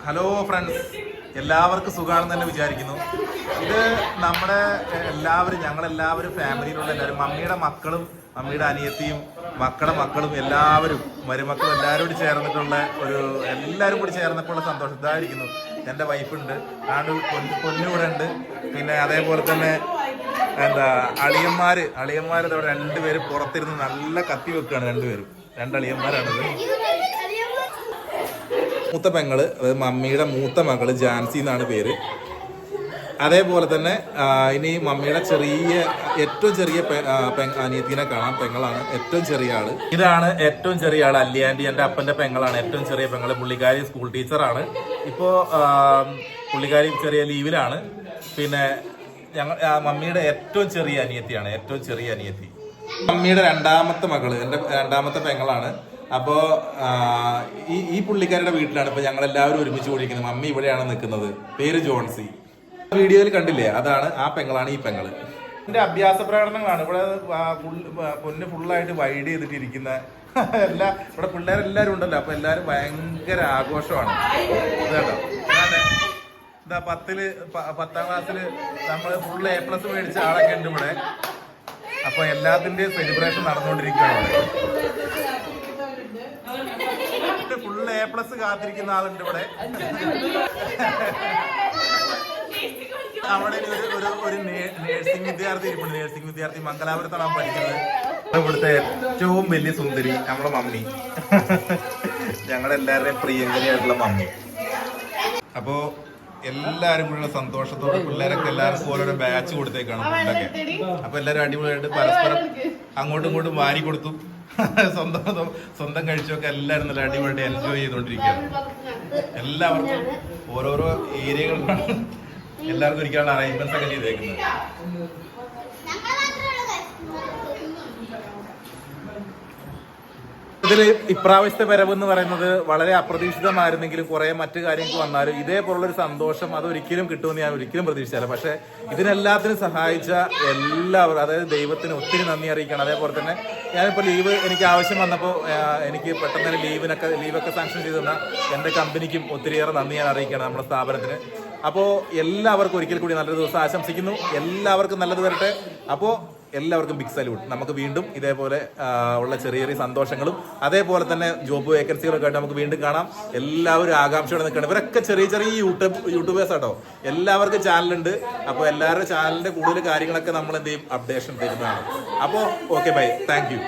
Hello friends, എല്ലാവർക്കും സുഖമാണെന്ന് തന്നെ വിചാരിക്കുന്നു. ഇത് നമ്മുടെ ഞങ്ങളെല്ലാവരും ഫാമിലിയിലുള്ള എല്ലാവരും, മമ്മിയുടെ മക്കളും മമ്മിയുടെ അനിയത്തിയും മക്കളുടെ മക്കളും എല്ലാവരും മരുമക്കളും എല്ലാവരും കൂടി ചേർന്നിട്ടുള്ള എല്ലാവരും കൂടി ചേർന്നപ്പോൾ സന്തോഷത്തായിരിക്കുന്നു. എൻ്റെ വൈഫുണ്ട്, പൊന്നൂടെ ഉണ്ട്, പിന്നെ അതേപോലെ തന്നെ അളിയന്മാർ ഇതോടെ രണ്ടുപേരും പുറത്തിരുന്ന് നല്ല കത്തി വെക്കുകയാണ്. രണ്ടളിയന്മാരാണിത്. മൂത്ത പെങ്ങള്, അതായത് മമ്മിയുടെ മൂത്ത മകള് ജാൻസി എന്നാണ് പേര്. അതേപോലെ തന്നെ ഇനി മമ്മിയുടെ ഏറ്റവും ചെറിയ അനിയത്തിനെ കാണാം. പെങ്ങളാണ് ഏറ്റവും ചെറിയ ആള്. ഇതാണ് ഏറ്റവും ചെറിയ ആള്, അല്ലിയാൻറ്റി. എൻ്റെ അപ്പൻ്റെ പെങ്ങളാണ് ഏറ്റവും ചെറിയ പെങ്ങള്. പുള്ളിക്കാരി സ്കൂൾ ടീച്ചറാണ്. ഇപ്പോൾ പുള്ളിക്കാരി ചെറിയ ലീവിലാണ്. പിന്നെ മമ്മിയുടെ ഏറ്റവും ചെറിയ അനിയത്തി മമ്മിയുടെ രണ്ടാമത്തെ മകള്, എൻ്റെ രണ്ടാമത്തെ പെങ്ങളാണ്. അപ്പോ ഈ പുള്ളിക്കാരുടെ വീട്ടിലാണ് ഇപ്പൊ ഞങ്ങളെല്ലാവരും ഒരുമിച്ച് കൂടിയിരിക്കുന്നത്. മമ്മി ഇവിടെയാണ് നിൽക്കുന്നത്. പേര് ജോൺസി. വീഡിയോയിൽ കണ്ടില്ലേ, അതാണ് ആ പെങ്ങളാണ് ഈ പെങ്ങള്. എന്റെ അഭ്യാസ പ്രകടനങ്ങളാണ് ഇവിടെ. പൊന്ന് ഫുള്ളായിട്ട് വൈഡ് ചെയ്തിട്ടിരിക്കുന്ന ഇവിടെ പിള്ളേരെല്ലാരും ഉണ്ടല്ലോ. അപ്പൊ എല്ലാരും ഭയങ്കര ആഘോഷമാണ്. കേട്ടോ, എന്താ 10ാം ക്ലാസ്സില് നമ്മള് ഫുൾ A+ മേടിച്ച ആളൊക്കെ ഉണ്ട് ഇവിടെ. അപ്പൊ എല്ലാത്തിന്റെയും സെലിബ്രേഷൻ നടന്നുകൊണ്ടിരിക്കുകയാണ്. ഫുൾ A+ കാത്തിരിക്കുന്ന ആളുണ്ട് ഇവിടെ. അവിടെ ഒരു നേഴ്സിംഗ് വിദ്യാർത്ഥി മംഗലാപുരത്താണ് പഠിക്കുന്നത്. ഇവിടുത്തെ ഏറ്റവും വലിയ സുന്ദരി നമ്മുടെ മമ്മി, ഞങ്ങളെല്ലാവരുടെയും പ്രിയങ്കരിയായിട്ടുള്ള മമ്മി. അപ്പോ എല്ലാരും കൂടെയുള്ള സന്തോഷത്തോടെ പിള്ളേരൊക്കെ എല്ലാവർക്കും ഓരോരോ ബാച്ച് കൊടുത്തേക്കാണ് ഫുഡൊക്കെ. അപ്പൊ എല്ലാവരും അടിപൊളിയായിട്ട് പരസ്പരം അങ്ങോട്ടും ഇങ്ങോട്ടും വാരി കൊടുത്തു, സ്വന്തം കഴിച്ചൊക്കെ എല്ലാവരും നല്ല അടിപൊളിയായിട്ട് എൻജോയ് ചെയ്തുകൊണ്ടിരിക്കുകയാണ്. എല്ലാവർക്കും ഓരോരോ ഏരിയകളിലാണ് എല്ലാവർക്കും ഇരിക്കാനുള്ള അറേഞ്ച്മെന്റ്സ് ഒക്കെ ചെയ്തേക്കുന്നത്. ഇതിൽ ഇപ്രാവശ്യത്തെ വരവ് എന്ന് പറയുന്നത് വളരെ അപ്രതീക്ഷിതമായിരുന്നെങ്കിലും കുറെ മറ്റു കാര്യങ്ങൾക്ക് വന്നാലും ഇതേപോലുള്ളൊരു സന്തോഷം അതൊരിക്കലും കിട്ടുമെന്ന് ഞാൻ ഒരിക്കലും പ്രതീക്ഷിച്ചില്ല. പക്ഷെ ഇതിനെല്ലാത്തിനും സഹായിച്ച എല്ലാവരും, അതായത് ദൈവത്തിന് ഒത്തിരി നന്ദി അറിയിക്കണം. അതേപോലെ തന്നെ ഞാനിപ്പോൾ ലീവ് എനിക്ക് ആവശ്യം വന്നപ്പോൾ എനിക്ക് പെട്ടെന്ന് ലീവൊക്കെ സാങ്ഷൻ ചെയ്ത് തന്ന എൻ്റെ കമ്പനിക്കും ഒത്തിരിയേറെ നന്ദി ഞാൻ അറിയിക്കണം, നമ്മുടെ സ്ഥാപനത്തിന്. അപ്പോൾ എല്ലാവർക്കും ഒരിക്കൽ കൂടി നല്ലൊരു ദിവസം ആശംസിക്കുന്നു. എല്ലാവർക്കും നല്ലത് വരട്ടെ. അപ്പോൾ എല്ലാവർക്കും ബിഗ് സല്യൂട്ട്. നമുക്ക് വീണ്ടും ഇതേപോലെ ഉള്ള ചെറിയ ചെറിയ സന്തോഷങ്ങളും അതേപോലെ തന്നെ ജോബ് വേക്കൻസികളൊക്കെ ആയിട്ട് നമുക്ക് വീണ്ടും കാണാം. എല്ലാവരും ആകാംക്ഷയോടെ നിൽക്കണം. ഇവരൊക്കെ ചെറിയ യൂട്യൂബേഴ്സ് ആട്ടോ. എല്ലാവർക്കും ചാനലുണ്ട്. അപ്പോൾ എല്ലാവരുടെ ചാനലിന്റെ കൂടുതൽ കാര്യങ്ങളൊക്കെ നമ്മൾ എന്ത് ചെയ്യും, അപ്ഡേഷൻ തരുന്നതാണ്. അപ്പോൾ ഓക്കെ, ബൈ, താങ്ക് യു.